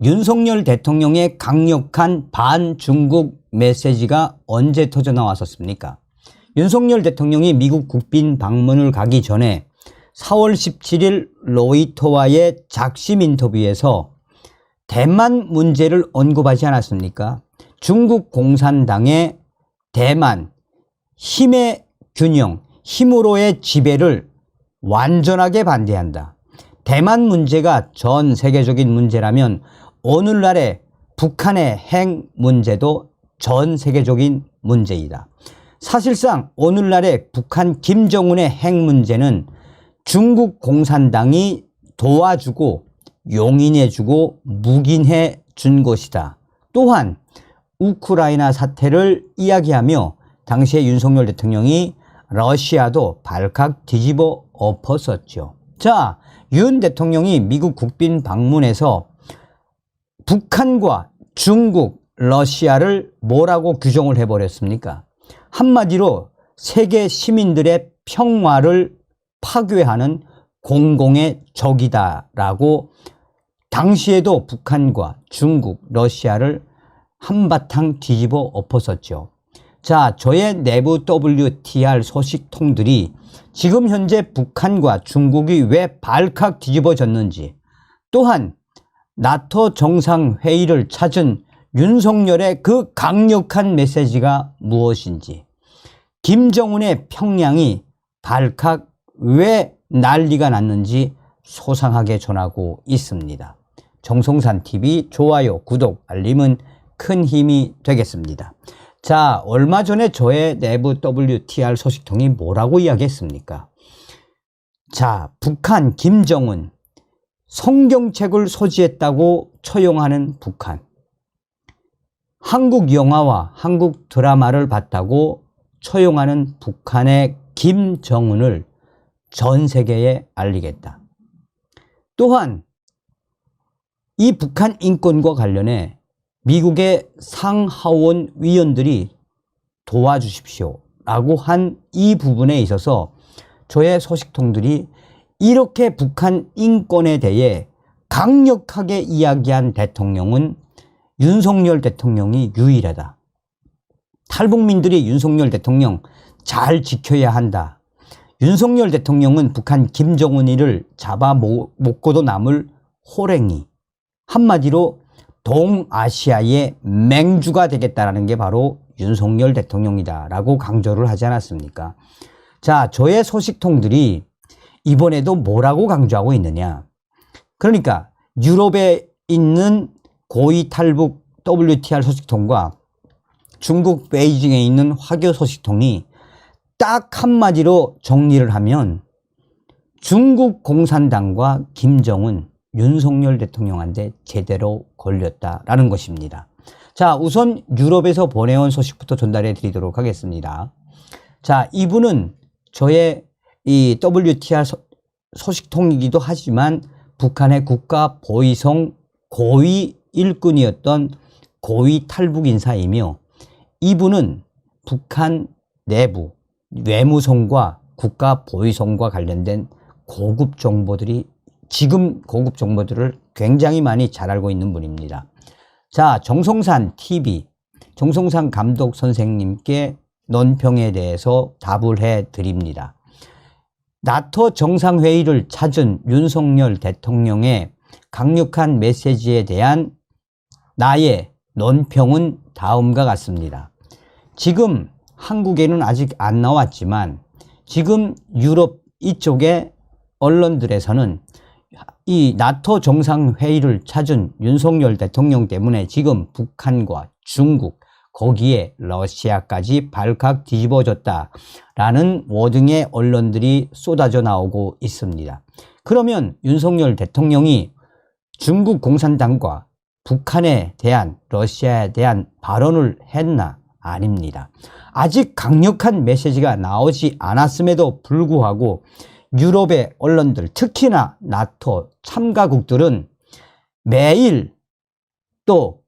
윤석열 대통령의 강력한 반중국 메시지가 언제 터져 나왔었습니까? 윤석열 대통령이 미국 국빈 방문을 가기 전에 4월 17일 로이터와의 작심 인터뷰에서 대만 문제를 언급하지 않았습니까? 중국 공산당의 대만, 힘의 균형, 힘으로의 지배를 완전하게 반대한다. 대만 문제가 전 세계적인 문제라면 오늘날의 북한의 핵 문제도 전 세계적인 문제이다. 사실상 오늘날의 북한 김정은의 핵 문제는 중국 공산당이 도와주고 용인해주고 묵인해 준 것이다. 또한 우크라이나 사태를 이야기하며 당시에 윤석열 대통령이 러시아도 발칵 뒤집어 엎었었죠. 자, 윤 대통령이 미국 국빈 방문에서 북한과 중국, 러시아를 뭐라고 규정을 해버렸습니까? 한마디로 세계 시민들의 평화를 파괴하는 공공의 적이다라고 당시에도 북한과 중국, 러시아를 한바탕 뒤집어 엎었었죠. 자, 저의 내부 WTR 소식통들이 지금 현재 북한과 중국이 왜 발칵 뒤집어졌는지, 또한 나토 정상회의를 찾은 윤석열의 그 강력한 메시지가 무엇인지, 김정은의 평양이 발칵 왜 난리가 났는지 소상하게 전하고 있습니다. 정성산TV 좋아요, 구독, 알림은 큰 힘이 되겠습니다. 자, 얼마 전에 저의 내부 WTR 소식통이 뭐라고 이야기했습니까? 자, 북한 김정은 성경책을 소지했다고 처용하는 북한, 한국 영화와 한국 드라마를 봤다고 처용하는 북한의 김정은을 전 세계에 알리겠다. 또한 이 북한 인권과 관련해 미국의 상하원 위원들이 도와주십시오 라고 한 이 부분에 있어서 저의 소식통들이 이렇게 북한 인권에 대해 강력하게 이야기한 대통령은 윤석열 대통령이 유일하다. 탈북민들이 윤석열 대통령 잘 지켜야 한다. 윤석열 대통령은 북한 김정은이를 잡아먹고도 남을 호랭이, 한마디로 동아시아의 맹주가 되겠다라는 게 바로 윤석열 대통령이다 라고 강조를 하지 않았습니까? 자, 저의 소식통들이 이번에도 뭐라고 강조하고 있느냐. 그러니까 유럽에 있는 고위 탈북 WTR 소식통과 중국 베이징에 있는 화교 소식통이 딱 한마디로 정리를 하면 중국 공산당과 김정은, 윤석열 대통령한테 제대로 걸렸다라는 것입니다. 자, 우선 유럽에서 보내온 소식부터 전달해 드리도록 하겠습니다. 자, 이분은 저의 이 WTR 소식통이기도 하지만 북한의 국가 보위성 고위 일꾼이었던 고위 탈북 인사이며, 이분은 북한 내부 외무성과 국가 보위성과 관련된 고급 정보들이, 지금 고급 정보들을 굉장히 많이 잘 알고 있는 분입니다. 자, 정성산TV, 정성산 감독 선생님께 논평에 대해서 답을 해 드립니다. 나토 정상회의를 찾은 윤석열 대통령의 강력한 메시지에 대한 나의 논평은 다음과 같습니다. 지금 한국에는 아직 안 나왔지만 지금 유럽 이쪽의 언론들에서는 이 나토 정상회의를 찾은 윤석열 대통령 때문에 지금 북한과 중국, 거기에 러시아까지 발칵 뒤집어졌다라는 워딩의 언론들이 쏟아져 나오고 있습니다. 그러면 윤석열 대통령이 중국 공산당과 북한에 대한, 러시아에 대한 발언을 했나? 아닙니다. 아직 강력한 메시지가 나오지 않았음에도 불구하고 유럽의 언론들, 특히나 나토 참가국들은 매일 또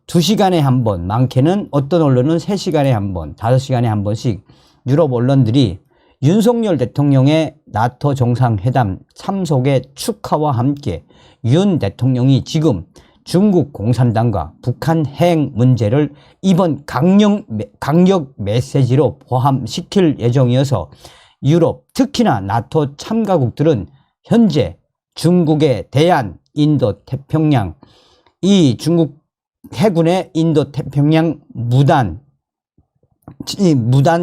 2시간에 한 번, 많게는 어떤 언론은 3시간에 한 번, 5시간에 한 번씩 유럽 언론들이 윤석열 대통령의 나토 정상회담 참석의 축하와 함께 윤 대통령이 지금 중국 공산당과 북한 해행 문제를 이번 강력 메시지로 포함시킬 예정이어서 유럽, 특히나 나토 참가국들은 현재 중국의 대한 인도태평양, 이 중국 해군의 인도태평양 무단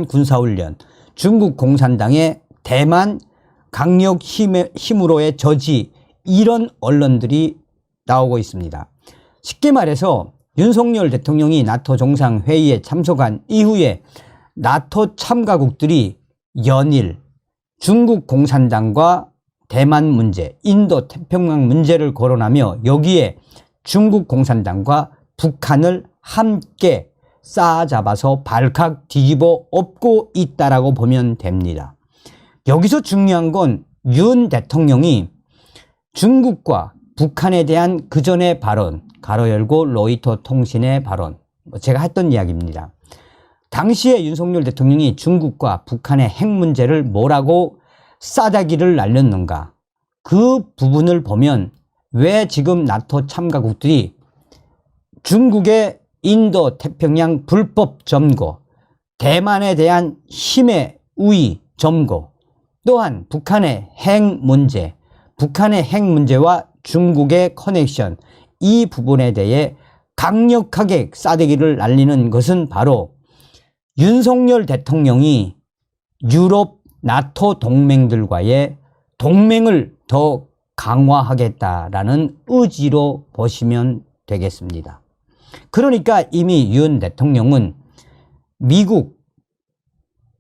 군사훈련, 중국 공산당의 대만 강력 힘으로의 저지, 이런 언론들이 나오고 있습니다. 쉽게 말해서 윤석열 대통령이 나토 정상회의에 참석한 이후에 나토 참가국들이 연일 중국 공산당과 대만 문제, 인도 태평양 문제를 거론하며 여기에 중국 공산당과 북한을 함께 싸잡아서 발칵 뒤집어 엎고 있다라고 보면 됩니다. 여기서 중요한 건 윤 대통령이 중국과 북한에 대한 그전의 발언, 가로 열고 로이터 통신의 발언, 제가 했던 이야기입니다. 당시에 윤석열 대통령이 중국과 북한의 핵 문제를 뭐라고 싸대기를 날렸는가, 그 부분을 보면 왜 지금 나토 참가국들이 중국의 인도 태평양 불법 점거, 대만에 대한 힘의 우위 점거, 또한 북한의 핵 문제와 중국의 커넥션, 이 부분에 대해 강력하게 싸대기를 날리는 것은 바로 윤석열 대통령이 유럽 나토 동맹들과의 동맹을 더 강화하겠다라는 의지로 보시면 되겠습니다. 그러니까 이미 윤 대통령은 미국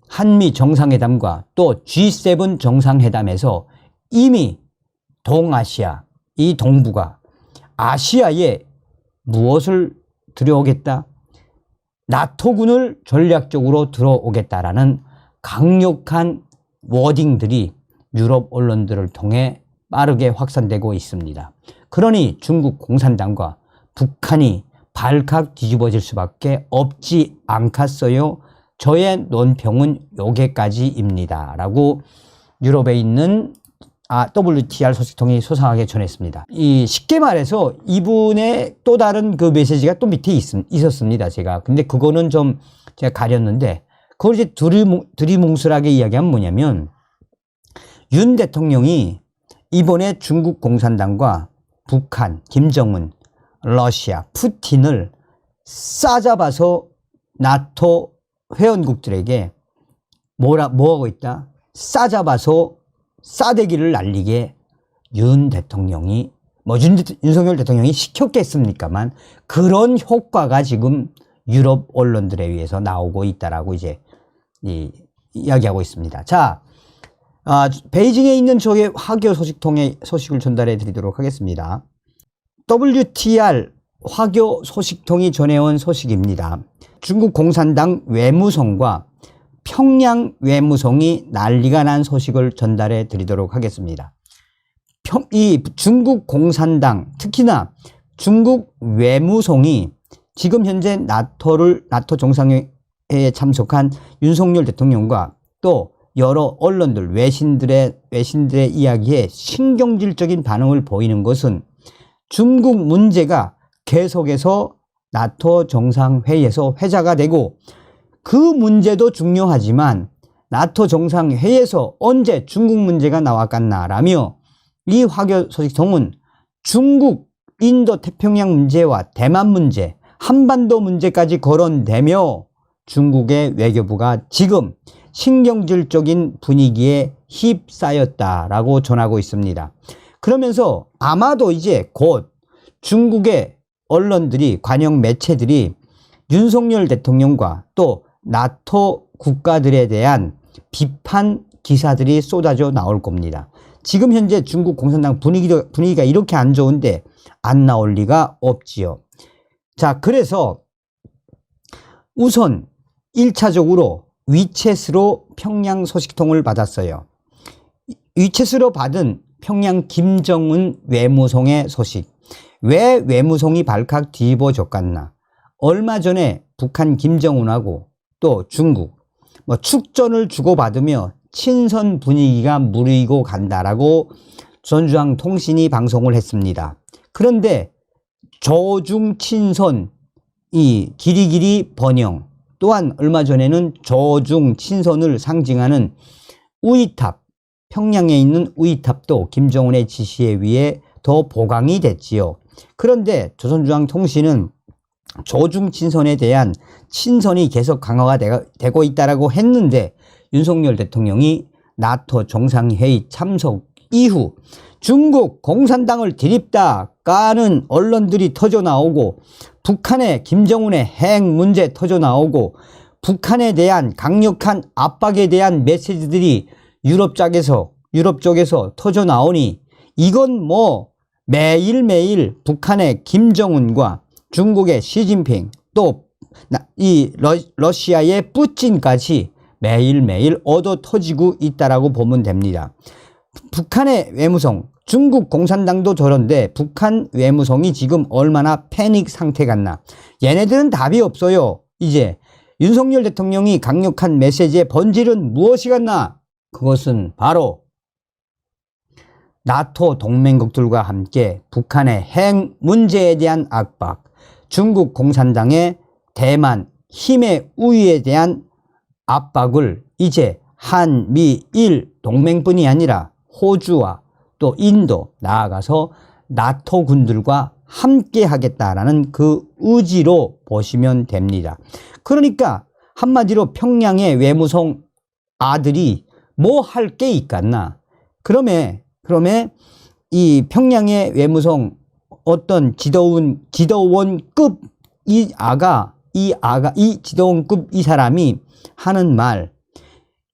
한미 정상회담과 또 G7 정상회담에서 이미 동아시아, 이 동북아, 아시아에 무엇을 들여오겠다? 나토군을 전략적으로 들어오겠다라는 강력한 워딩들이 유럽 언론들을 통해 빠르게 확산되고 있습니다. 그러니 중국 공산당과 북한이 발칵 뒤집어질 수밖에 없지 않겠어요? 저의 논평은 여기까지입니다 라고 유럽에 있는 WTR 소식통이 소상하게 전했습니다. 쉽게 말해서 이분의 또 다른 그 메시지가 또 밑에 있었습니다. 근데 그거는 좀 제가 가렸는데, 그걸 이제 두리뭉술하게 이야기하면 뭐냐면, 윤 대통령이 이번에 중국 공산당과 북한, 김정은, 러시아, 푸틴을 싸잡아서 나토 회원국들에게 뭐 하고 있다? 싸잡아서 싸대기를 날리게 윤석열 대통령이 시켰겠습니까만, 그런 효과가 지금 유럽 언론들에 의해서 나오고 있다라고 이제 이야기하고 있습니다. 자, 베이징에 있는 저의 화교 소식통의 소식을 전달해 드리도록 하겠습니다. WTR 화교 소식통이 전해온 소식입니다. 중국 공산당 외무성과 평양 외무성이 난리가 난 소식을 전달해 드리도록 하겠습니다. 이 중국 공산당, 특히나 중국 외무성이 지금 현재 나토 정상회의에 참석한 윤석열 대통령과 또 여러 언론들, 외신들의 이야기에 신경질적인 반응을 보이는 것은 중국 문제가 계속해서 나토 정상회의에서 회자가 되고, 그 문제도 중요하지만 나토 정상회의에서 언제 중국 문제가 나왔겠나라며 이 화교 소식통은 중국 인도 태평양 문제와 대만 문제, 한반도 문제까지 거론되며 중국의 외교부가 지금 신경질적인 분위기에 휩싸였다라고 전하고 있습니다. 그러면서 아마도 이제 곧 중국의 언론들이, 관영 매체들이 윤석열 대통령과 또 나토 국가들에 대한 비판 기사들이 쏟아져 나올 겁니다. 지금 현재 중국 공산당 분위기가 이렇게 안 좋은데 안 나올 리가 없지요. 자, 그래서 우선 1차적으로 위챗으로 평양 소식통을 받았어요. 위챗으로 받은 평양 김정은 외무성의 소식. 왜 외무성이 발칵 뒤집어졌겠나? 얼마 전에 북한 김정은하고 또 중국 축전을 주고받으며 친선 분위기가 무르익어 간다라고 전주항 통신이 방송을 했습니다. 그런데 조중친선 이 길이길이 번영, 또한 얼마 전에는 조중친선을 상징하는 우이탑, 평양에 있는 우이탑도 김정은의 지시에 의해 더 보강이 됐지요. 그런데 조선중앙통신은 조중친선에 대한 친선이 계속 강화가 되고 있다라고 했는데, 윤석열 대통령이 나토 정상회의 참석 이후 중국 공산당을 드립다까는 언론들이 터져 나오고, 북한의 김정은의 핵 문제 터져 나오고, 북한에 대한 강력한 압박에 대한 메시지들이 유럽 쪽에서 터져 나오니, 이건 뭐 매일매일 북한의 김정은과 중국의 시진핑, 또 이 러시아의 푸틴까지 매일매일 얻어 터지고 있다라고 보면 됩니다. 북한의 외무성, 중국 공산당도 저런데 북한 외무성이 지금 얼마나 패닉 상태 같나. 얘네들은 답이 없어요. 이제 윤석열 대통령이 강력한 메시지의 본질은 무엇이겠나? 그것은 바로 나토 동맹국들과 함께 북한의 핵 문제에 대한 압박, 중국 공산당의 대만 힘의 우위에 대한 압박을 이제 한미일 동맹뿐이 아니라 호주와 또 인도, 나아가서 나토 군들과 함께 하겠다라는 그 의지로 보시면 됩니다. 그러니까 한마디로 평양의 외무성 아들이 뭐 할 게 있겠나? 그러면 이 평양의 외무성 어떤 지도원급 이 지도원급 이 사람이 하는 말,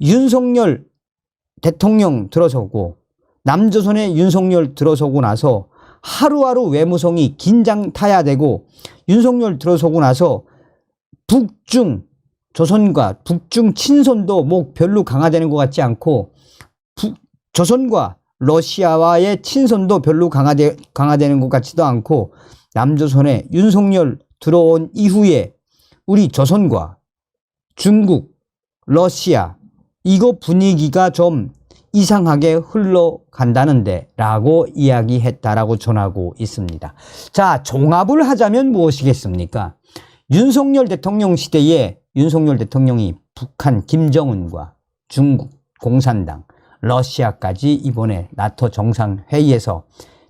윤석열 대통령 들어서고 남조선의 윤석열 들어서고 나서 하루하루 외무성이 긴장타야되고, 윤석열 들어서고 나서 조선과 북중 친선도 뭐 별로 강화되는 것 같지 않고, 조선과 러시아와의 친선도 별로 강화되는 것 같지도 않고, 남조선에 윤석열 들어온 이후에 우리 조선과 중국, 러시아 이거 분위기가 좀 이상하게 흘러간다는데 라고 이야기했다라고 전하고 있습니다. 자, 종합을 하자면 무엇이겠습니까? 윤석열 대통령 시대에 윤석열 대통령이 북한 김정은과 중국 공산당, 러시아까지 이번에 나토 정상회의에서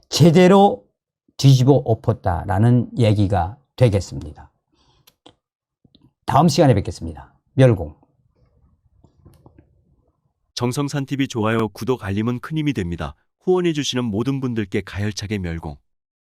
제대로 뒤집어 엎었다라는 얘기가 되겠습니다. 다음 시간에 뵙겠습니다. 멸공. 정성산TV 좋아요, 구독, 알림은 큰 힘이 됩니다. 후원해주시는 모든 분들께 가열차게 멸공.